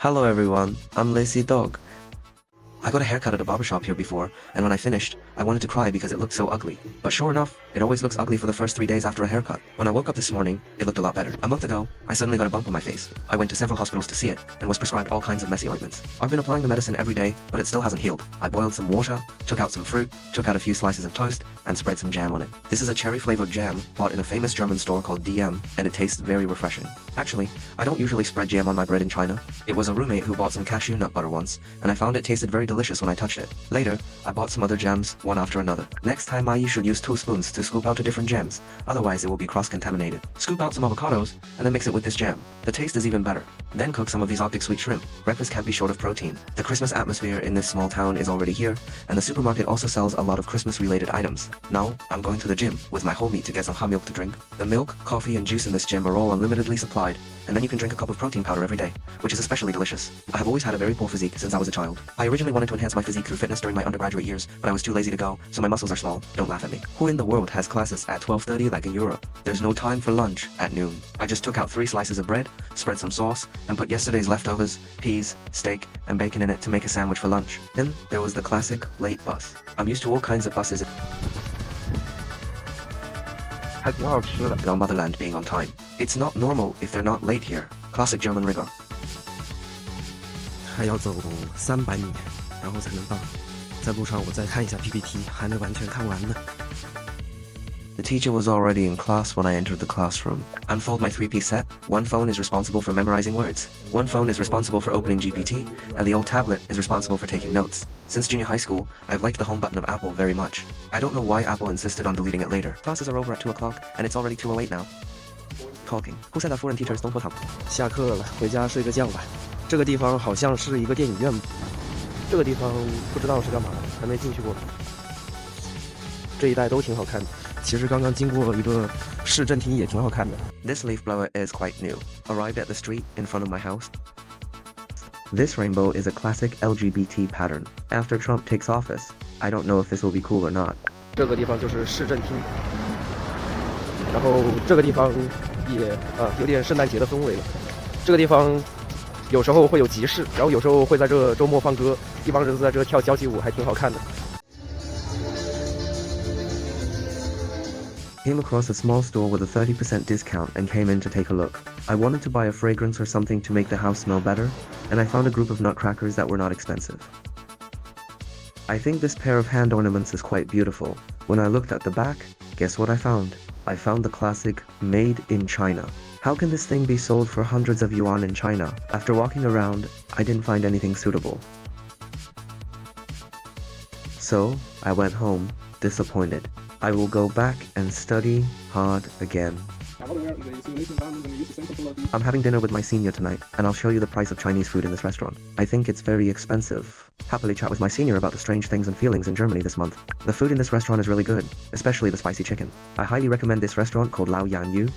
Hello everyone, I'm Lazy Dog. I got a haircut at a barbershop here before, and when I finished, I wanted to cry because it looked so ugly. But sure enough, it always looks ugly for the first 3 days after a haircut. When I woke up this morning, it looked a lot better. A month ago, I suddenly got a bump on my face. I went to several hospitals to see it, and was prescribed all kinds of messy ointments. I've been applying the medicine every day, but it still hasn't healed. I boiled some water, took out some fruit, took out a few slices of toast, and spread some jam on it. This is a cherry-flavored jam, bought in a famous German store called DM, and it tastes very refreshing. Actually, I don't usually spread jam on my bread in China. It was a roommate who bought some cashew nut butter once, and I found it tasted very delicious when I touched it. Later, I bought some other jams, one after another. Next time you should use 2 spoons to scoop out the different jams, otherwise it will be cross-contaminated. Scoop out some avocados, and then mix it with this jam. The taste is even better. Then cook some of these Arctic sweet shrimp. Breakfast can't be short of protein. The Christmas atmosphere in this small town is already here, and the supermarket also sells a lot of Christmas-related items. Now, I'm going to the gym with my homie to get some hot milk to drink. The milk, coffee, and juice in this gym are all unlimitedly supplied, and then you can drink a cup of protein powder every day, which is especially delicious. I have always had a very poor physique since I was a child. I originally wanted to enhance my physique through fitness during my undergraduate years, but I was too lazy to go, so my muscles are small. Don't laugh at me. Who in the world has classes at 12:30 like in Europe? There's no time for lunch at noon. I just took out 3 slices of bread, spread some sauce, and put yesterday's leftovers, peas, steak, and bacon in it to make a sandwich for lunch. Then there was the classic late bus. I'm used to all kinds of buses. 还挺好吃的。 Our motherland being on time. It's not normal if they're not late here. Classic German rigor. 还要走300米，然后才能到。在路上我再看一下 PPT， 还没完全看完呢。 The teacher was already in class when I entered the classroom. Unfold my 3-piece set. One phone is responsible for memorizing words. One phone is responsible for opening GPT, and the old tablet is responsible for taking notes. Since junior high school, I've liked the home button of Apple very much. I don't know why Apple insisted on deleting it later. Classes are over at 2 o'clock, and it's already 2:08 now. Talking. Who said that foreign teachers don't put up? 下课了，回家睡个觉吧。这个地方好像是一个电影院，这个地方不知道是干嘛的，还没进去过。这一带都挺好看的。其实刚刚经过一个市政厅也挺好看的。 This leaf blower is quite new. Arrived at the street in front of my house. This rainbow is a classic LGBT pattern. After Trump takes office, I don't know if this will be cool or not. 这个地方就是市政厅，然后这个地方也有点圣诞节的氛围了。这个地方有时候会有集市，然后有时候会在这周末放歌，一帮人都在这跳交际舞，还挺好看的。 Came across a small store with a 30% discount and came in to take a look. I wanted to buy a fragrance or something to make the house smell better, and I found a group of nutcrackers that were not expensive. I think this pair of hand ornaments is quite beautiful. When I looked at the back, guess what I found? I found the classic made in China. How can this thing be sold for hundreds of yuan in China? After walking around, I didn't find anything suitable. So, I went home, disappointed. I will go back and study hard again. I'm having dinner with my senior tonight, and I'll show you the price of Chinese food in this restaurant. I think it's very expensive. Happily chat with my senior about the strange things and feelings in Germany this month. The food in this restaurant is really good, especially the spicy chicken. I highly recommend this restaurant called Lao Yan Yu,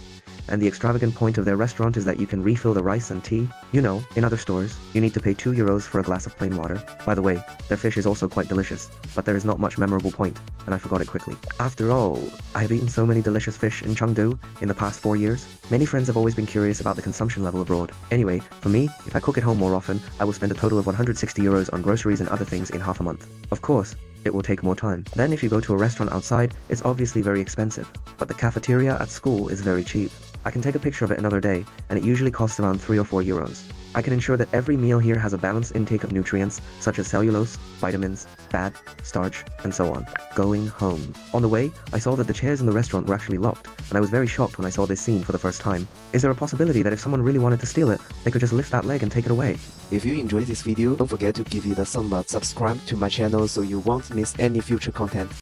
and the extravagant point of their restaurant is that you can refill the rice and tea. You know, in other stores, you need to pay €2 for a glass of plain water. By the way, their fish is also quite delicious, but there is not much memorable point, and I forgot it quickly. After all, I have eaten so many delicious fish in Chengdu in the past 4 years. Many friends have always been curious about the consumption level abroad. Anyway, for me, if I cook at home more often, I will spend a total of €160 on groceries and other things in half a month. Of course, it will take more time. Then if you go to a restaurant outside, it's obviously very expensive, but the cafeteria at school is very cheap. I can take a picture of it another day, and it usually costs around €3 or €4. I can ensure that every meal here has a balanced intake of nutrients, such as cellulose, vitamins, fat, starch, and so on. Going home. On the way, I saw that the chairs in the restaurant were actually locked, and I was very shocked when I saw this scene for the first time. Is there a possibility that if someone really wanted to steal it, they could just lift that leg and take it away? If you enjoyed this video, don't forget to give it a thumb up, subscribe to my channel so you won't miss any future content.